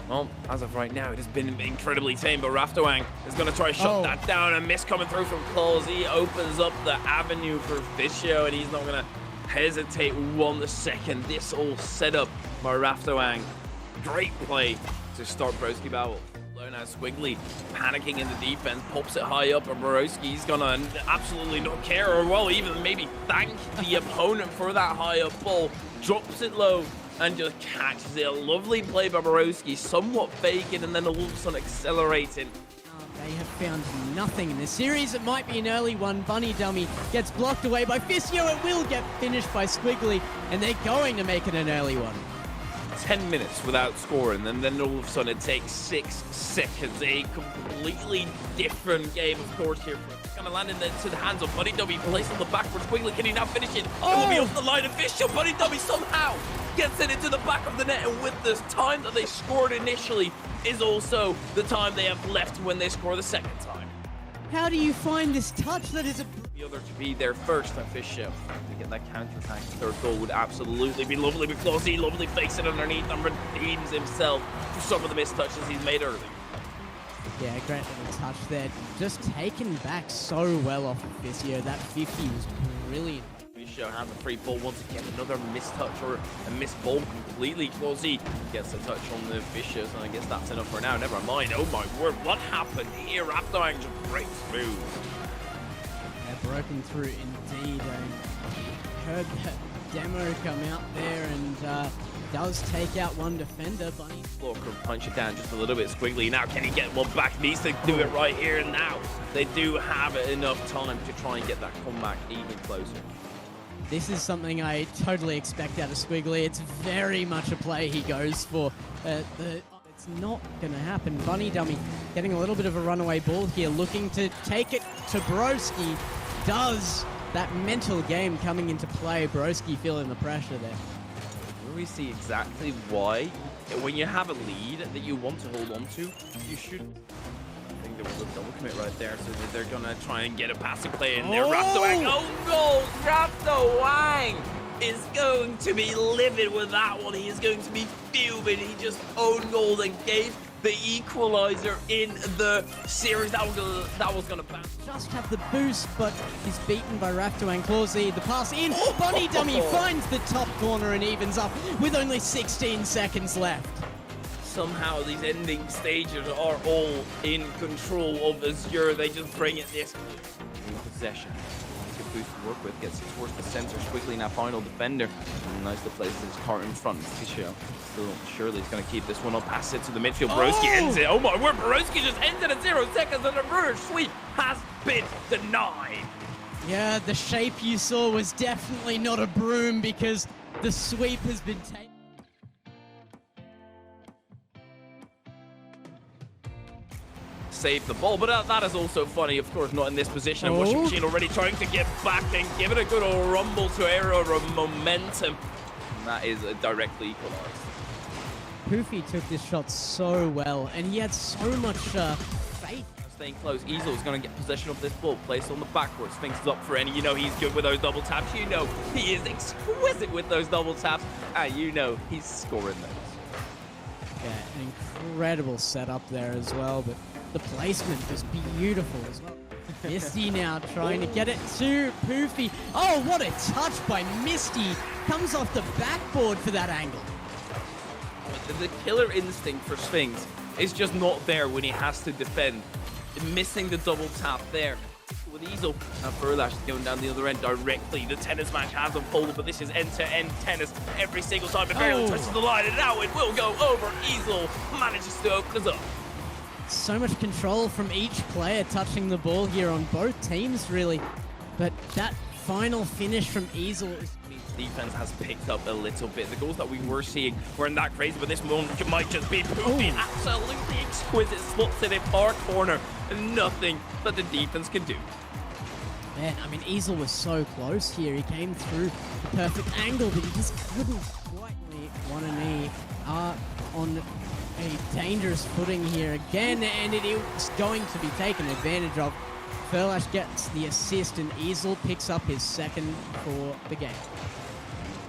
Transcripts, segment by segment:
Well, as of right now, it has been incredibly tame, but Raftoang is going to try to shut that down. A miss coming through from Claws. He opens up the avenue for Fischio, and he's not going to hesitate 1 second. This all set up by Raftoang. Great play to start Broski Bowel. Now Squiggly panicking in the defense, pops it high up, and Borowski's gonna absolutely not care, or well, even maybe thank the opponent for that high up ball, drops it low and just catches it. A lovely play by Borowski, somewhat faking and then all of a sudden accelerating. They have found nothing in this series. It might be an early one. Bunny Dummy gets blocked away by Fischio. It will get finished by Squiggly, and they're going to make it an early one. 10 minutes without scoring, and then all of a sudden it takes 6 seconds. A completely different game, of course, here. It's going to land into the hands of Bunny Dummy, placed on the backwards quickly. Can he now finish it? It will be off the line of Fischio. Bunny Dummy somehow gets it into the back of the net, and with the time that they scored initially is also the time they have left when they score the second time. How do you find this touch that is the other to be there first and Fischio to get that counter-attack? Third goal would absolutely be lovely, but Clausy lovely fakes it underneath and redeems himself for some of the missed touches he's made early. Yeah, great little touch there. Just taken back so well off of Fischio. That 50 was brilliant. Fischio has a free ball once again, another missed touch or a missed ball completely. Clausy gets a touch on the Fischio, and I guess that's enough for now. Never mind. Oh my word, what happened here? Raftoang just breaks through. Broken through indeed. I heard that demo come out there and does take out one defender. Bunny Walker punch it down just a little bit squiggly. Now can he get one back? Needs to do it right here and now. They do have enough time to try and get that comeback even closer. This is something I totally expect out of Squiggly. It's very much a play he goes for. It's not going to happen. Bunny Dummy getting a little bit of a runaway ball here, looking to take it to Broski. Does that mental game coming into play. Broski feeling the pressure there. We see exactly why, when you have a lead that you want to hold on to, you should. I think there was a double commit right there, so they're going to try and get a passing play in there. Raftoang, goal! Raftoang is going to be livid with that one. He is going to be fuming. He just owned goal and gave the equalizer in the series. That was gonna pass. Just have the boost, but he's beaten by Raftoang. Clausy, the pass in. Bunny Dummy finds the top corner and evens up with only 16 seconds left. Somehow these ending stages are all in control of Azure. They just bring it this in possession. Good boost to work with, gets it towards the center. Squiggly now final defender. And nice to place his car in front. Fischio still surely he's going to keep this one up. Pass it to the midfield. Borowski ends it. Oh my word, Borowski just ends it at 0 seconds, and the reverse sweep has been denied. Yeah, the shape you saw was definitely not a broom because the sweep has been taken. Save the ball, but that is also funny, of course, not in this position. And Washing Machine already trying to get back and give it a good old rumble to aero momentum. And that is directly equalized. Poofy took this shot so well, and he had so much faith. Staying close, Easel is going to get possession of this ball, placed on the backwards, things up for any. You know he's good with those double taps. You know he is exquisite with those double taps, and you know he's scoring those. Yeah, an incredible setup there as well, but the placement was beautiful as well. Misty now trying to get it to Poofy. Oh, what a touch by Misty. Comes off the backboard for that angle. The killer instinct for Sphinx is just not there when he has to defend. Missing the double tap there. With Easel, now Furlash is going down the other end directly. The tennis match has unfolded, but this is end-to-end tennis every single time. It barely touches the line, and now it will go over. Easel manages to open us up. So much control from each player touching the ball here on both teams, really. But that final finish from Easel is... Defense has picked up a little bit. The goals that we were seeing weren't that crazy, but this one might just be Poofy. Absolutely exquisite. Slots in a far corner. Nothing that the defense can do. Man, I mean, Easel was so close here. He came through the perfect angle, but he just couldn't quite. One and E are on a dangerous footing here again, and it is going to be taken advantage of. Furlash gets the assist, and Easel picks up his second for the game.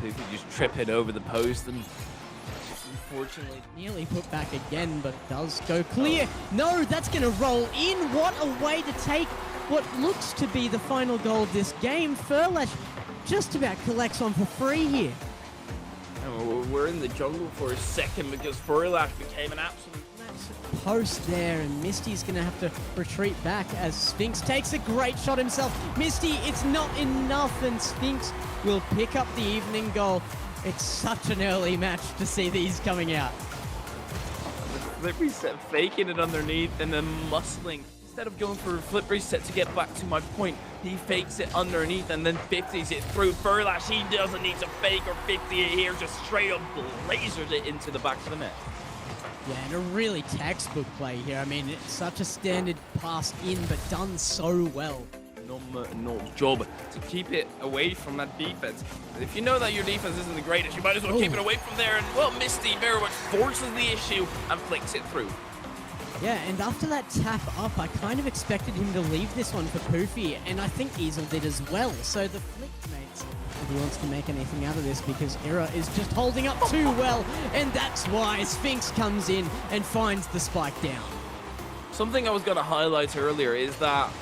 Poofy just tripping over the post and unfortunately. Nearly put back again, but does go clear. No, that's going to roll in. What a way to take what looks to be the final goal of this game. Furlash just about collects one for free here. And we're in the jungle for a second because Furlash became an absolute Post there, and Misty's going to have to retreat back as Sphinx takes a great shot himself. Misty, it's not enough, and Sphinx will pick up the evening goal. It's such an early match to see these coming out. flip reset, faking it underneath and then muscling. Instead of going for a flip reset to get back to my point, he fakes it underneath and then 50s it through. Furlash, he doesn't need to fake or 50 it here, just straight up lasers it into the back of the net. Yeah, and a really textbook play here. I mean, it's such a standard pass in, but done so well. No job to keep it away from that defense. If you know that your defense isn't the greatest, you might as well keep it away from there. And, well, Misty very much forces the issue and flicks it through. Yeah, and after that tap up, I kind of expected him to leave this one for Poofy, and I think Easel did as well. So the flick mates, if he wants to make anything out of this, because Era is just holding up too well, and that's why Sphinx comes in and finds the spike down. Something I was going to highlight earlier is that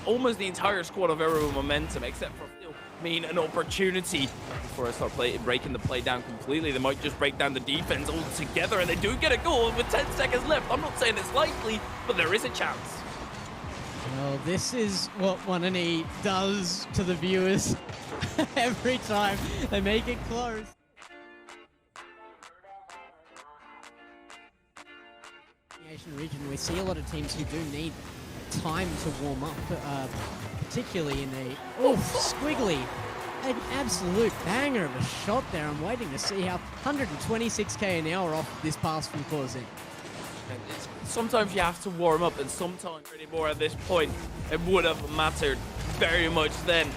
almost the entire squad of Era with momentum, except for an opportunity before I start breaking the play down completely. They might just break down the defense altogether, and they do get a goal with 10 seconds left. I'm not saying it's likely, but there is a chance. Well, this is what 1&E does to the viewers every time they make it close. In the Asian region, we see a lot of teams who do need time to warm up, particularly in a squiggly, an absolute banger of a shot there. I'm waiting to see how 126k an hour off this pass from Clausine. Sometimes you have to warm up, and sometimes anymore at this point it would have mattered very much then.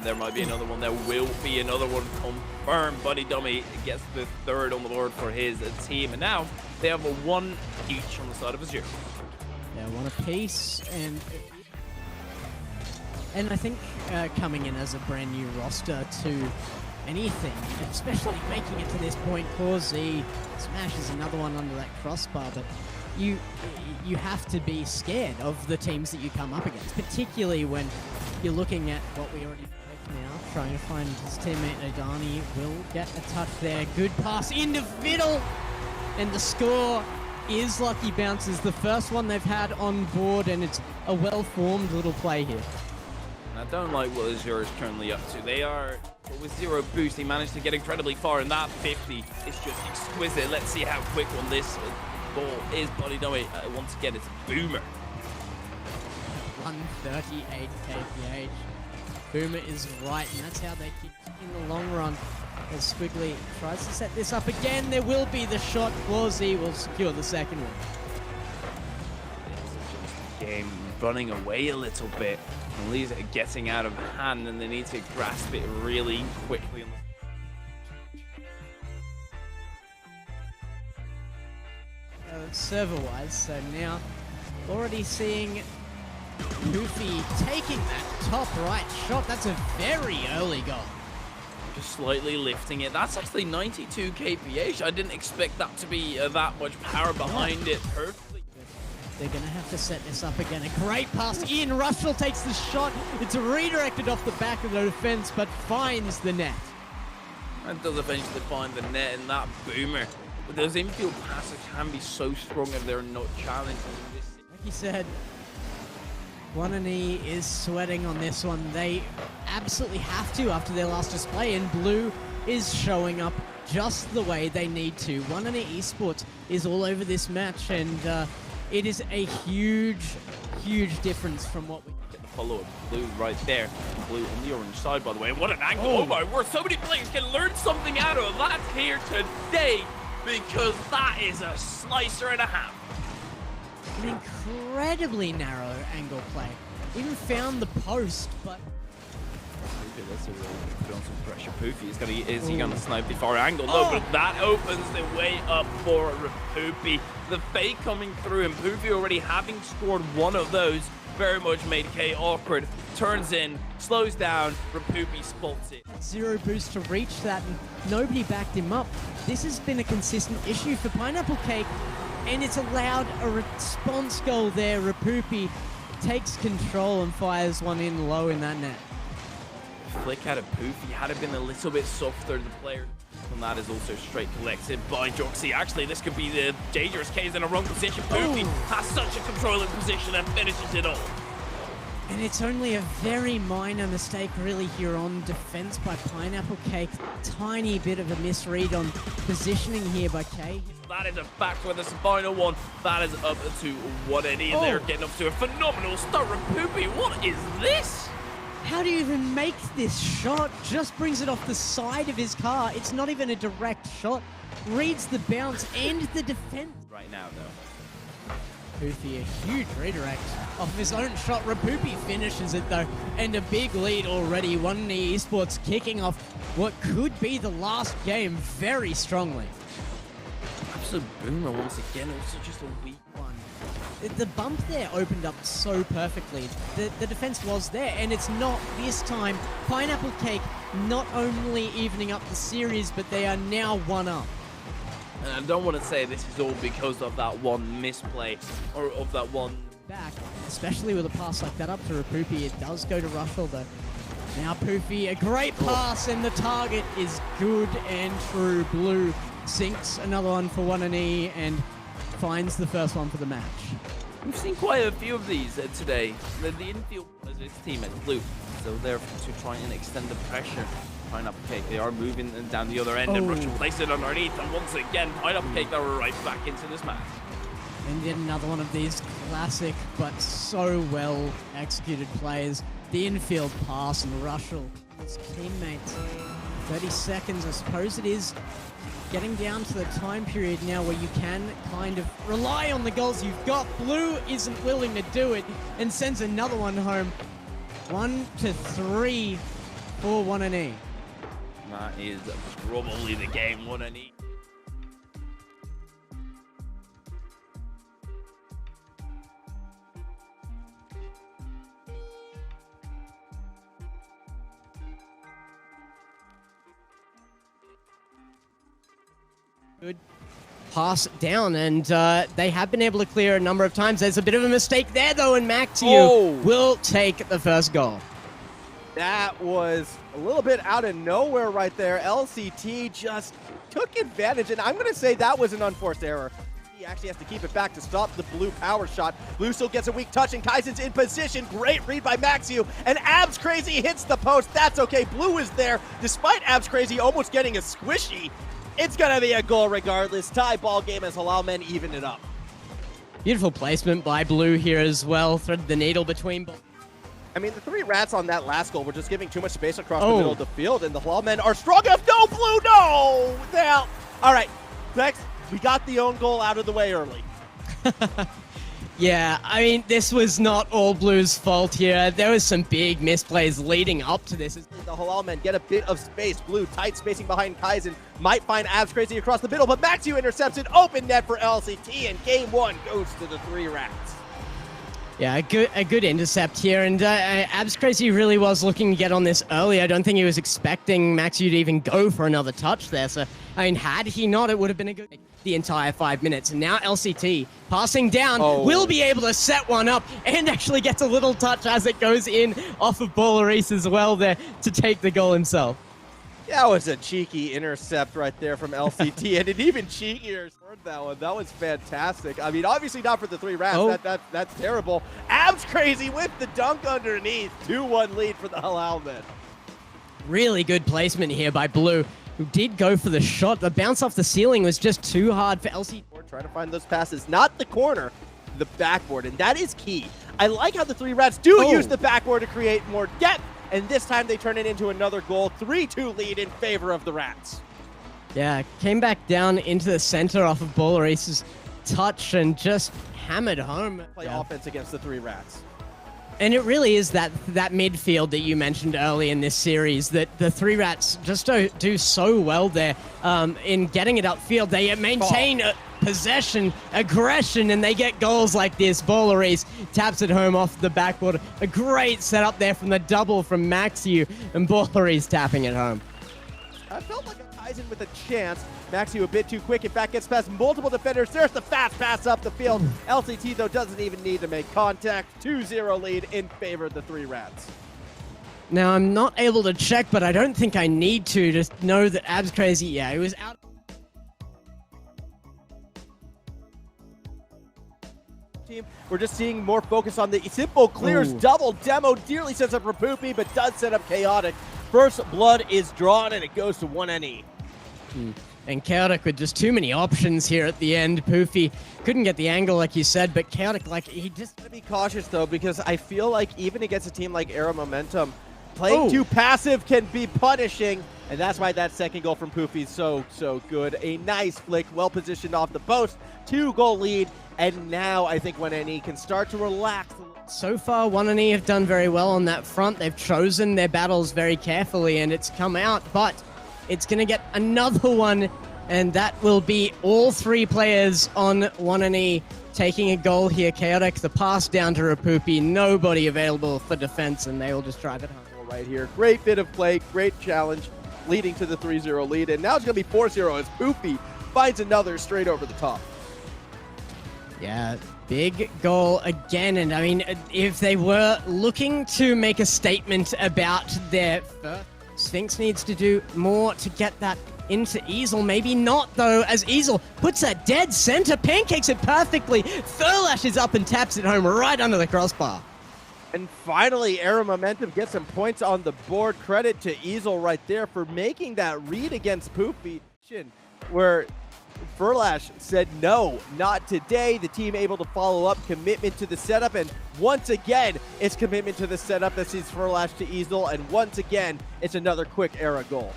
There might be another one. There will be another one confirmed. Buddy Dummy gets the third on the board for his team, and now they have a one each on the side of Azure. Yeah, one apiece, and I think coming in as a brand new roster to anything, especially making it to this point, Clausine smashes another one under that crossbar, but you have to be scared of the teams that you come up against, particularly when you're looking at what we already picked now, trying to find his teammate Adani. Will get a touch there, good pass into Fiddle, and the score is Lucky Bounces, the first one they've had on board, and it's a well-formed little play here. I don't like what Azure is currently up to. They are, with zero boost, he managed to get incredibly far, and that 50 is just exquisite. Let's see how quick on this ball is. Buddy Dummy, once again, it's a boomer. 138 kph. Boomer is right, and that's how they kick in the long run. As Squiggly tries to set this up again, there will be the shot. Clausine will secure the second one. It's just game running away a little bit. And leaves it getting out of hand, and they need to grasp it really quickly. Server-wise, so now already seeing Goofy taking that top right shot. That's a very early goal. Just slightly lifting it. That's actually 92 kph. I didn't expect that to be that much power behind it. Perfectly. They're going to have to set this up again. A great pass in. Russell takes the shot. It's redirected off the back of the defense, but finds the net. And does eventually find the net, and that boomer. But those infield passes can be so strong if they're not challenging this. Like you said, 1&E is sweating on this one. They absolutely have to after their last display, and Blue is showing up just the way they need to. 1&E Esports is all over this match, and it is a huge difference from what we get the follow up. Blue right there. Blue on the orange side, by the way. What an angle. Oh my word. So many players can learn something out of that here today, because that is a slicer and a half. An incredibly narrow angle play. Even found the post, but Let's put on some pressure. Poofy is he gonna snipe the far angle? No, but that opens the way up for Poofy. The fake coming through, and Poofy already having scored one of those very much made K awkward. Turns in, slows down, Rapupi spots it. Zero boost to reach that, and nobody backed him up. This has been a consistent issue for Pineapple Cake, and it's allowed a response goal there. Rapupi takes control and fires one in low in that net. Flick out of Poofy. Had it been a little bit softer, the player. And that is also straight collected by Joxy. Actually, this could be the dangerous case in a wrong position. Poofy has such a controlling position and finishes it all. And it's only a very minor mistake really here on defense by Pineapple Cake. Tiny bit of a misread on positioning here by K. That is a fact with this final one. That is up to 180. They're getting up to a phenomenal start. Rapupi, what is this? How do you even make this shot? Just brings it off the side of his car. It's not even a direct shot. Reads the bounce and the defense. Right now, though. Poofy, a huge redirect off his own shot. Rapupi finishes it, though, and a big lead already. 1&E Esports kicking off what could be the last game very strongly. Absolute boomer once again. Also just a weak one. The bump there opened up so perfectly. The defense was there, and it's not this time. Pineapple Cake not only evening up the series, but they are now 1-up. And I don't want to say this is all because of that one misplay or of that one back, especially with a pass like that up to Rapupi. It does go to Russell, though. Now Poofy, a great pass, and the target is good and true. Blue sinks another one for 1&E and finds the first one for the match. We've seen quite a few of these today. The infield as his team at Blue, so they're to try and extend the pressure. Pineapple Cake, they are moving down the other end and Russian place it underneath, and once again Pineapple Cake, they were right back into this match. And yet another one of these classic but so well executed plays. The infield pass and Russell, his teammates. 30 seconds, I suppose it is. Getting down to the time period now where you can kind of rely on the goals you've got. Blue isn't willing to do it and sends another one home. 1-3 for 1&E. That is probably the game, 1&E. Good pass down, and they have been able to clear a number of times. There's a bit of a mistake there, though, and Maxiu will take the first goal. That was a little bit out of nowhere right there. LCT just took advantage, and I'm going to say that was an unforced error. He actually has to keep it back to stop the Blue power shot. Blue still gets a weak touch, and Kaizen's in position. Great read by Maxiu, and Abs Crazy hits the post. That's okay. Blue is there, despite Abs Crazy almost getting a squishy. It's going to be a goal regardless. Tie ball game as Halal Men even it up. Beautiful placement by Blue here as well. Threaded the needle between. I mean, the three rats on that last goal were just giving too much space across the middle of the field, and the Halal Men are strong enough. No, Blue, no! Now, all right, next, we got the own goal out of the way early. Yeah, I mean, this was not all Blue's fault here. There was some big misplays leading up to this. The Halal Men get a bit of space. Blue tight spacing behind Kaizen. Might find Abs Crazy across the middle, but Maxiu intercepts an open net for LCT, and game one goes to the three rats. Yeah, a good intercept here, and Abs Crazy really was looking to get on this early. I don't think he was expecting Maxiu to even go for another touch there, so, I mean, had he not, it would have been a good the entire 5 minutes. And now LCT, passing down, will be able to set one up, and actually gets a little touch as it goes in off of Bollaris as well there to take the goal himself. That was a cheeky intercept right there from LCT, and an even cheekier scored that one. That was fantastic. I mean, obviously not for the three rats. That's terrible. Abs Crazy with the dunk underneath. 2-1 lead for the Halal Men. Really good placement here by Blue, who did go for the shot. The bounce off the ceiling was just too hard for LCT. Trying to find those passes, not the corner, the backboard, and that is key. I like how the three rats do use the backboard to create more depth. And this time they turn it into another goal. 3-2 lead in favor of the Rats. Yeah, came back down into the center off of Bollaris's touch and just hammered home. Play offense against the three Rats. And it really is that midfield that you mentioned early in this series that the Three Rats just do so well there in getting it upfield. They maintain possession, aggression, and they get goals like this. Balleries taps it home off the backboard. A great setup there from the double from Maxiu, and Balleries tapping it home. I felt like a Kaizen with a chance. Maxiu a bit too quick. In fact, gets past multiple defenders. There's the fast pass up the field. LCT, though, doesn't even need to make contact. 2-0 lead in favor of the Three Rats. Now, I'm not able to check, but I don't think I need to just know that Abs Crazy, yeah, he was out. Team, we're just seeing more focus on the simple clears. Double demo dearly sets up for Poopy, but does set up Chaotic. First blood is drawn, and it goes to 1NE. And Chaotic with just too many options here at the end. Poofy couldn't get the angle like you said, but Chaotic, like, he just... Gotta be cautious, though, because I feel like even against a team like Era Momentum, playing too passive can be punishing, and that's why that second goal from Poofy is so good. A nice flick, well-positioned off the post, 2-goal lead, and now I think 1NE can start to relax. So far, 1NE have done very well on that front. They've chosen their battles very carefully, and it's come out, but it's going to get another one, and that will be all three players on 1NE taking a goal here. Chaotic, the pass down to Rapupi, nobody available for defense, and they will just drive it home. Right here, great bit of play, great challenge, leading to the 3-0 lead, and now it's going to be 4-0 as Poofy finds another straight over the top. Yeah, big goal again, and I mean, if they were looking to make a statement about their first, Sphinx needs to do more to get that into Easel. Maybe not, though, as Easel puts that dead center, pancakes it perfectly. Furlash is up and taps it home right under the crossbar. And finally, Era Momentum gets some points on the board. Credit to Easel right there for making that read against Poofy, where Furlash said no, not today. The team able to follow up, commitment to the setup, and once again, it's commitment to the setup that sees Furlash to Easel, and once again, it's another quick Era goal.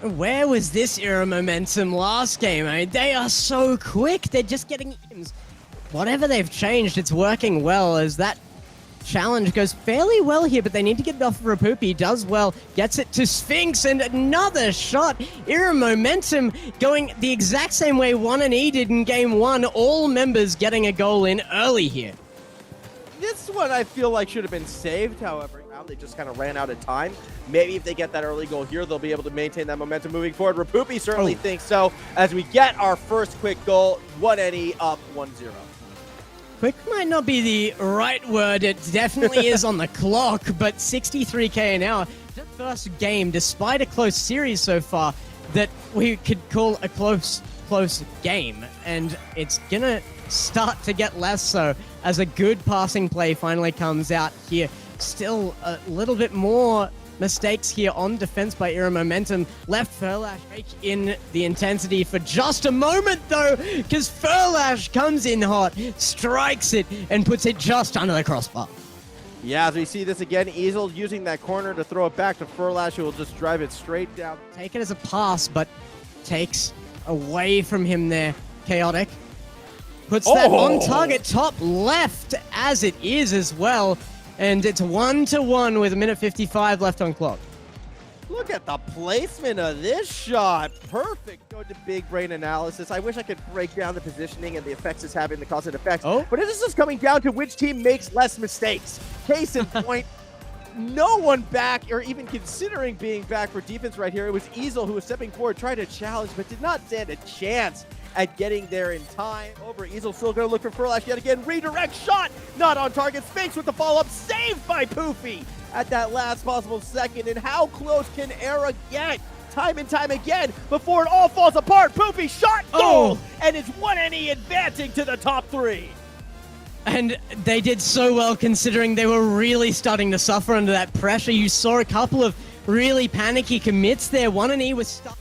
Where was this Era Momentum last game? I mean, they are so quick. They're just getting games. Whatever they've changed, it's working well, as that challenge goes fairly well here, but they need to get it off of Rapupi. Does well, gets it to Sphinx, and another shot. Era Momentum going the exact same way 1NE did in game one. All members getting a goal in early here. This one I feel like should have been saved, however, now they just kind of ran out of time. Maybe if they get that early goal here, they'll be able to maintain that momentum moving forward. Rapupi certainly thinks so, as we get our first quick goal, 1NE up 1-0. Quick might not be the right word. It definitely is on the clock, but 63k an hour. The first game, despite a close series so far, that we could call a close game. And it's gonna start to get less so as a good passing play finally comes out here. Still a little bit more mistakes here on defense by Era Momentum. Left Furlash in the intensity for just a moment, though, because Furlash comes in hot, strikes it, and puts it just under the crossbar. Yeah, as we see this again, Easel using that corner to throw it back to Furlash, who will just drive it straight down. Take it as a pass, but takes away from him there. Chaotic puts that on target top left as it is as well. And it's 1-1 with 1:55 left on clock. Look at the placement of this shot. Perfect. Go to big brain analysis. I wish I could break down the positioning and the effects it's having, the cause and effects. But it is just coming down to which team makes less mistakes. Case in point, no one back or even considering being back for defense right here. It was Easel who was stepping forward, trying to challenge, but did not stand a chance at getting there in time. Over Easel, still going to look for Furlash yet again. Redirect shot, not on target. Sphinx with the follow-up, saved by Poofy at that last possible second. And how close can Era get? Time and time again before it all falls apart. Poofy shot, goal, and it's 1NE advancing to the top three. And they did so well considering they were really starting to suffer under that pressure. You saw a couple of really panicky commits there. 1NE was stuck.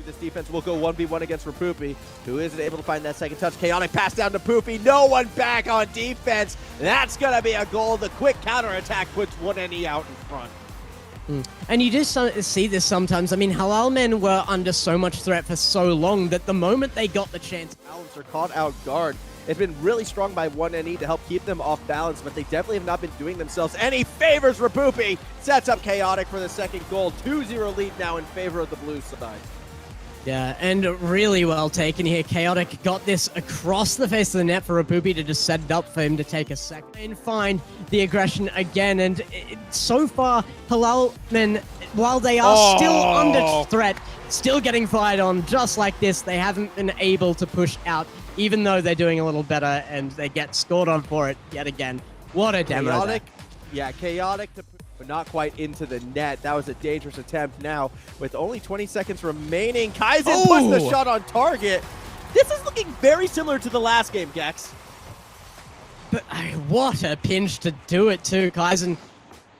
This defense will go 1v1 against Rapupi, who isn't able to find that second touch. Chaotic pass down to Poofy. No one back on defense. That's going to be a goal. The quick counterattack puts 1NE out in front. And you just see this sometimes. I mean, Halal Men were under so much threat for so long that the moment they got the chance... Allen are caught out guard. It's been really strong by 1NE to help keep them off balance, but they definitely have not been doing themselves any favors. Rapupi sets up Chaotic for the second goal. 2-0 lead now in favor of the blue side. Yeah, and really well taken here. Chaotic got this across the face of the net for Rapupi to just set it up for him to take a second and find the aggression again. And so far, Halalmen, while they are still under threat, still getting fired on just like this, they haven't been able to push out, even though they're doing a little better, and they get scored on for it yet again. What a demo. Chaotic, yeah, Chaotic but not quite into the net. That was a dangerous attempt now. With only 20 seconds remaining, Kaizen puts the shot on target. This is looking very similar to the last game, Gex. But what a pinch to do it too. Kaizen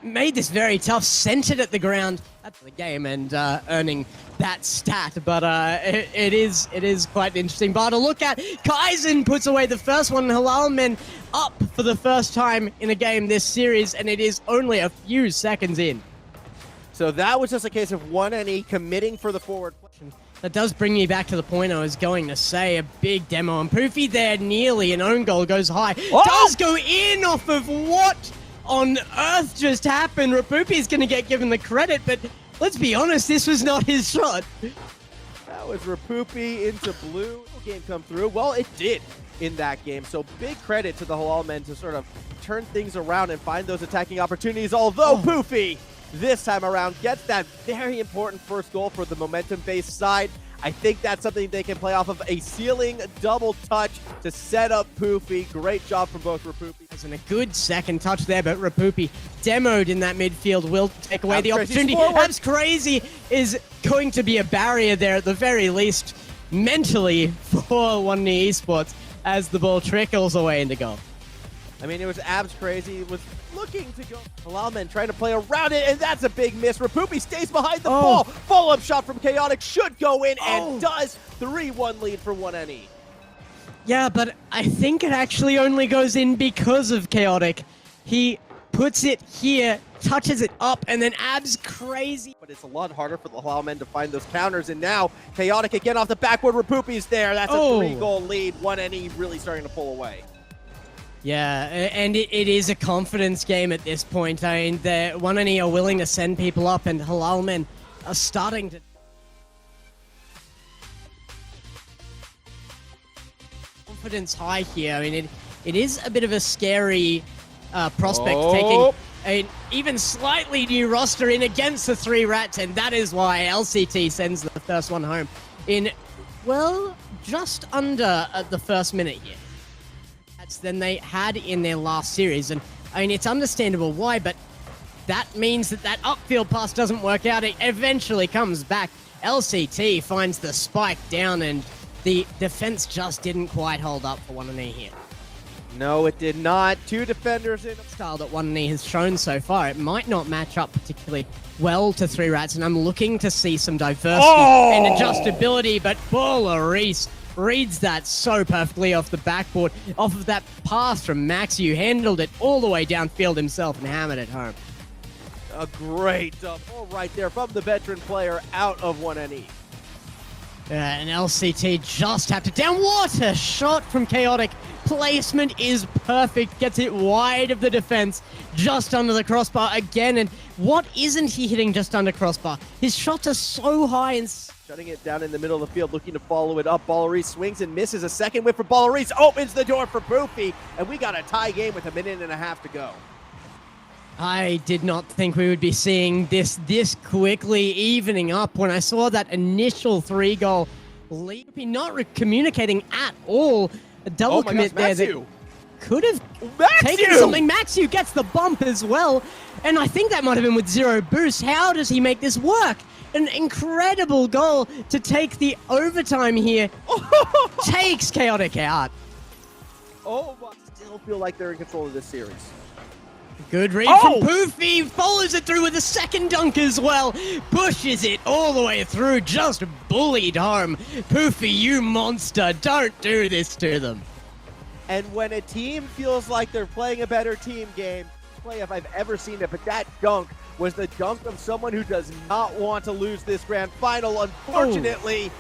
made this very tough, sent it at the ground at the game, and earning that stat. But it is quite interesting bar to look at. Kaizen puts away the first one. Halalmen up for the first time in a game this series, and it is only a few seconds in. So that was just a case of 1NE committing for the forward. That does bring me back to the point I was going to say. A big demo, and Poofy there nearly an own goal goes high. Does go in off of what on earth just happened. Rapupi is going to get given the credit, but let's be honest, this was not his shot. That was Rapupi into blue. Game come through. Well, it did in that game. So big credit to the Halal men to sort of turn things around and find those attacking opportunities. Although Poofy this time around gets that very important first goal for the momentum-based side. I think that's something they can play off of, a ceiling double touch to set up Poofy. Great job from both Rapupi. And a good second touch there, but Rapupi demoed in that midfield will take away the opportunity. Abs Crazy is going to be a barrier there at the very least, mentally, for 1NE Esports as the ball trickles away into goal. I mean, it was Abs Crazy. It was looking to go. Halalmen trying to play around it, and that's a big miss. Rapupi stays behind the ball. Follow-up shot from Chaotic should go in, and does. 3-1 lead for 1NE. Yeah, but I think it actually only goes in because of Chaotic. He puts it here, touches it up, and then Abs Crazy. But it's a lot harder for the Halalmen to find those counters, and now Chaotic again off the backboard. Rapupi's there. That's a 3-goal lead. 1NE really starting to pull away. Yeah, and it is a confidence game at this point. I mean, 1NE are willing to send people up, and Halalmen are starting to... Confidence high here. I mean, it is a bit of a scary prospect, taking an even slightly new roster in against the 3 Rats, and that is why LCT sends the first one home in, well, just under the first minute here than they had in their last series. And I mean, it's understandable why, but that means that upfield pass doesn't work out. It eventually comes back. LCT finds the spike down, and the defense just didn't quite hold up for 1NE here. No, it did not. 2 defenders in. Style that 1NE has shown so far, it might not match up particularly well to 3 Rats, and I'm looking to see some diversity and adjustability, but Reese reads that so perfectly off the backboard, off of that pass from Max. You handled it all the way downfield himself and hammered it home. A great double right there from the veteran player out of 1NE. And LCT just tapped it down. What a shot from Chaotic. Placement is perfect. Gets it wide of the defense, just under the crossbar again. And what isn't he hitting just under crossbar? His shots are so high and... Shutting it down in the middle of the field, looking to follow it up. Ballery swings and misses. A second whip for Ballery. Opens the door for Poofy, and we got a tie game with 1.5 minutes to go. I did not think we would be seeing this quickly evening up. When I saw that initial 3-goal lead, not communicating at all. A double commit there that could have taken something. Maxu gets the bump as well, and I think that might have been with 0 boost. How does he make this work? An incredible goal to take the overtime here. Takes Chaotic out. Still feel like they're in control of this series. Good read from Poofy. Follows it through with a second dunk as well. Pushes it all the way through. Just bullied home. Poofy, you monster. Don't do this to them. And when a team feels like they're playing a better team game, play if I've ever seen it, but that dunk was the dunk of someone who does not want to lose this grand final. Unfortunately,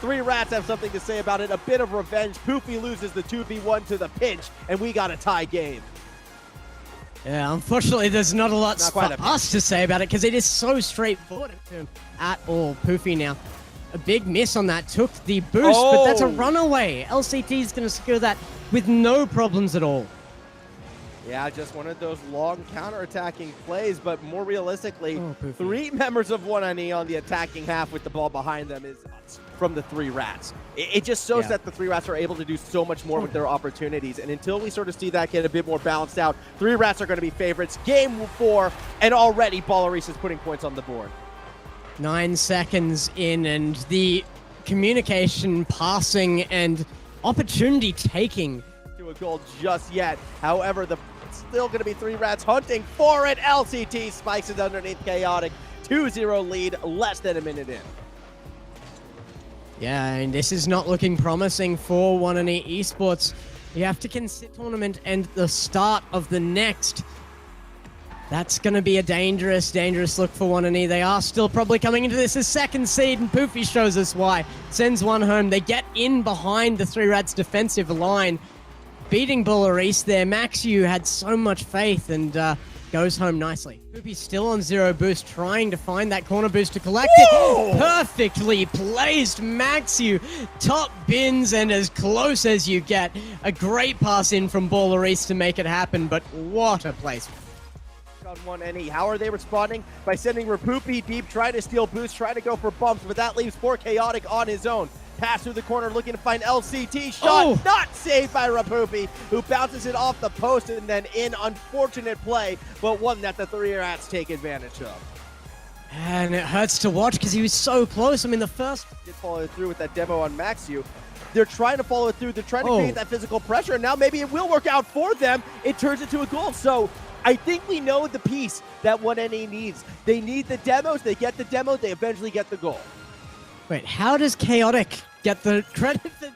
Three Rats have something to say about it. A bit of revenge. Poofy loses the 2v1 to the pinch, and we got a tie game. Yeah, unfortunately, there's not a lot Not for quite a us to say about it because it is so straightforward to him at all. Poofy now, a big miss on that, took the boost, but that's a runaway. LCT is going to secure that with no problems at all. Yeah, just one of those long counter-attacking plays, but more realistically, Poofy. 3 members of 1NE on the attacking half with the ball behind them is from the 3 Rats. It just shows that the 3 Rats are able to do so much more with their opportunities, and until we sort of see that get a bit more balanced out, 3 Rats are going to be favorites. Game 4, and already Ballaris is putting points on the board. 9 seconds in, and the communication, passing, and opportunity taking To a goal just yet. However, it's still going to be 3 Rats hunting for it. LCT spikes it underneath Chaotic. 2-0 lead, less than a minute in. Yeah, and this is not looking promising for 1NE Esports. You have to consider tournament and the start of the next. That's going to be a dangerous look for 1NE. They are still probably coming into this as second seed, and Poofy shows us why. Sends one home. They get in behind the 3 Rats defensive line, beating Ballaris there. Maxiu had so much faith and goes home nicely. Poofy's still on 0 boost, trying to find that corner boost to collect it. Perfectly placed Maxiu. Top bins and as close as you get. A great pass in from Ballaris to make it happen, but what a place. On 1NE. How are they responding? By sending Rapoopy deep, trying to steal boost, trying to go for bumps, but that leaves poor Chaotic on his own. Pass through the corner, looking to find LCT. Shot not saved by Rapoopy, who bounces it off the post and then in. Unfortunate play, but one that the 3 Rats take advantage of. And it hurts to watch because he was so close. I mean, the first... Did follow through with that demo on Maxiu. They're trying to follow it through. They're trying to create that physical pressure, and now maybe it will work out for them. It turns into a goal. So I think we know the piece that 1NE needs. They need the demos. They get the demo. They eventually get the goal. Wait, how does Chaotic get the credit for...